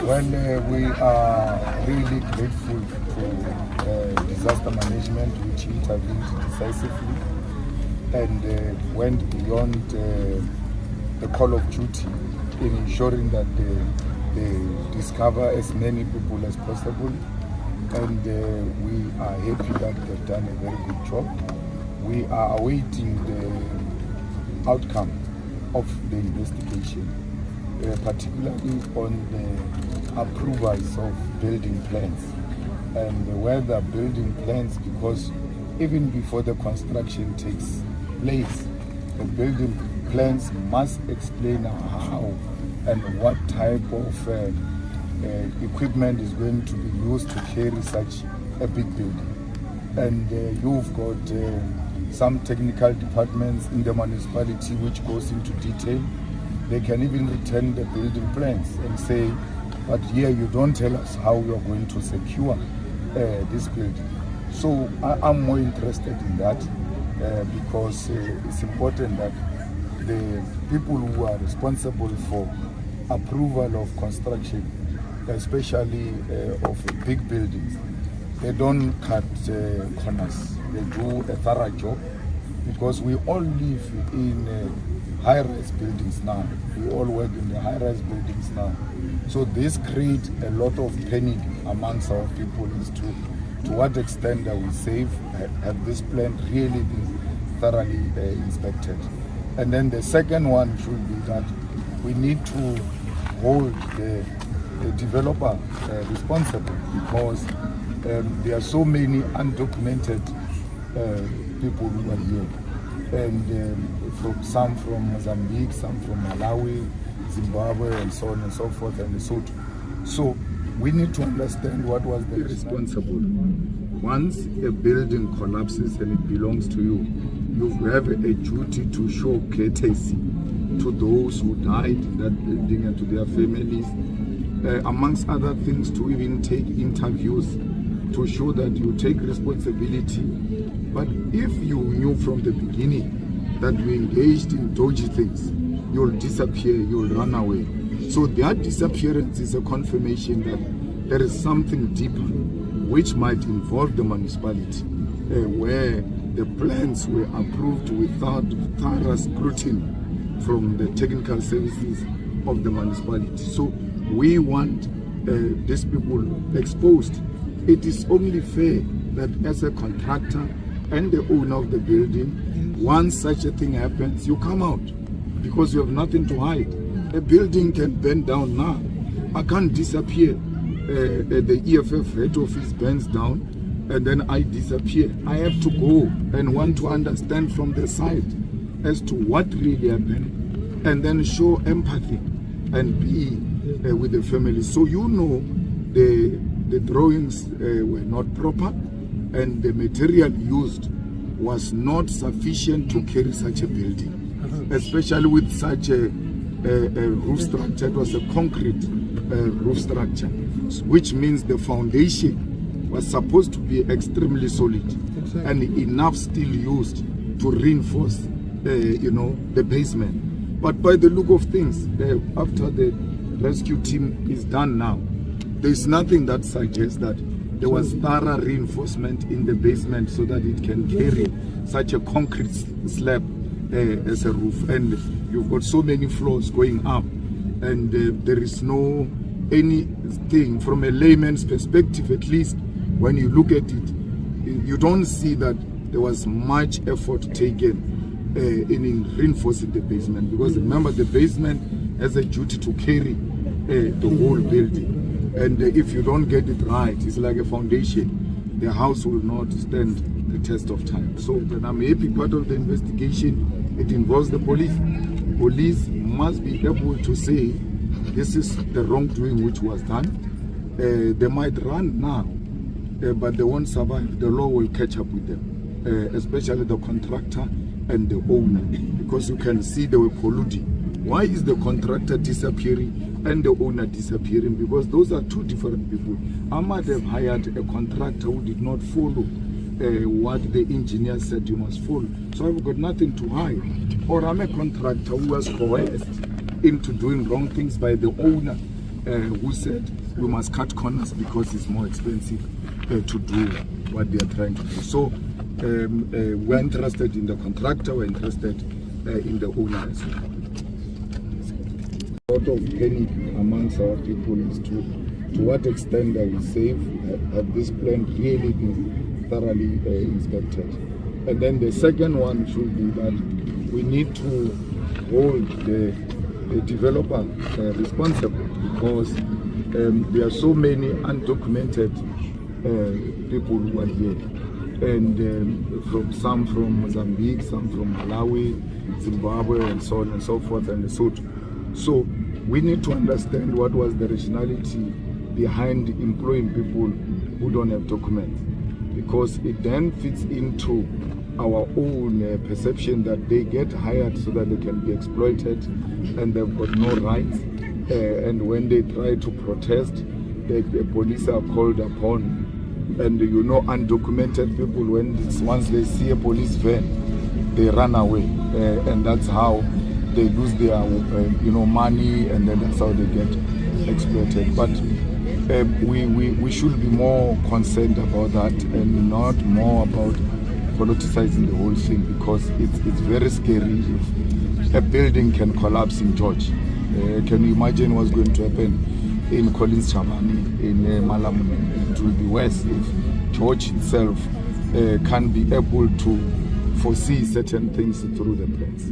Well, we are really grateful to disaster management, which intervened decisively and went beyond the call of duty in ensuring that they discover as many people as possible. And we are happy that they've done a very good job. We are awaiting the outcome of the investigation, particularly on the approvals of building plans and whether building plans, because even before the construction takes place, the building plans must explain how and what type of equipment is going to be used to carry such a big building. And you've got some technical departments in the municipality which goes into detail. They can even return the building plans and say, but here you don't tell us how you are going to secure this building. So I'm more interested in that because it's important that the people who are responsible for approval of construction, especially of big buildings, they don't cut corners. They do a thorough job, because we all live in high-rise buildings now. We all work in the high-rise buildings now. So this creates a lot of panic amongst our people as to what extent are we safe, have this plan really been thoroughly inspected. And then the second one should be that we need to hold the developer responsible, because there are so many undocumented people who are here, and some from Mozambique, some from Malawi, Zimbabwe, and so on and so forth, and Lesotho. So we need to understand what was the responsible. Once a building collapses and it belongs to you, you have a duty to show courtesy to those who died in that building and to their families, amongst other things, to even take interviews to show that you take responsibility. But if you knew from the beginning that you engaged in dodgy things, you'll disappear, you'll run away. So that disappearance is a confirmation that there is something deeper which might involve the municipality, where the plans were approved without thorough scrutiny from the technical services of the municipality. So we want these people exposed. It is only fair that as a contractor and the owner of the building, once such a thing happens, you come out, because you have nothing to hide. A building can burn down now. I can't disappear. The EFF head office burns down and then I disappear. I have to go and want to understand from the side as to what really happened, and then show empathy and be with the family. So you know the drawings were not proper, and the material used was not sufficient to carry such a building, especially with such a roof structure. It was a concrete roof structure, which means the foundation was supposed to be extremely solid and enough still used to reinforce the basement. But by the look of things, after the rescue team is done now, there's nothing that suggests that there was thorough reinforcement in the basement so that it can carry such a concrete slab as a roof. And you've got so many floors going up, and there is no anything from a layman's perspective, at least when you look at it, you don't see that there was much effort taken in reinforcing the basement, because remember, the basement has a duty to carry the whole building. And if you don't get it right, it's like a foundation. The house will not stand the test of time. So then I'm happy part of the investigation, it involves the police. Police must be able to say this is the wrongdoing which was done. They might run now, but they won't survive. The law will catch up with them, especially the contractor and the owner, because you can see they were colluding. Why is the contractor disappearing and the owner disappearing? Because those are two different people. I might have hired a contractor who did not follow what the engineer said you must follow. So I've got nothing to hide. Or I'm a contractor who was coerced into doing wrong things by the owner, who said we must cut corners because it's more expensive to do what they are trying to do. So we're interested in the contractor, we're interested in the owner as well. A lot of panic amongst our people is to what extent are we safe? Have this plant really been thoroughly inspected? And then the second one should be that we need to hold the developer responsible, because there are so many undocumented people who are here, and some from Mozambique, some from Malawi, Zimbabwe, and so on and so forth, and Lesotho. So we need to understand what was the rationality behind employing people who don't have documents, because it then fits into our own perception that they get hired so that they can be exploited and they've got no rights, and when they try to protest, the police are called upon. And you know, undocumented people, once they see a police van, they run away, and that's how they lose their money, and then that's how they get exploited. But we should be more concerned about that and not more about politicizing the whole thing, because it's very scary if a building can collapse in George. Can you imagine what's going to happen in Collins Chabani, in Malema? It will be worse if George itself can be able to foresee certain things through the plans.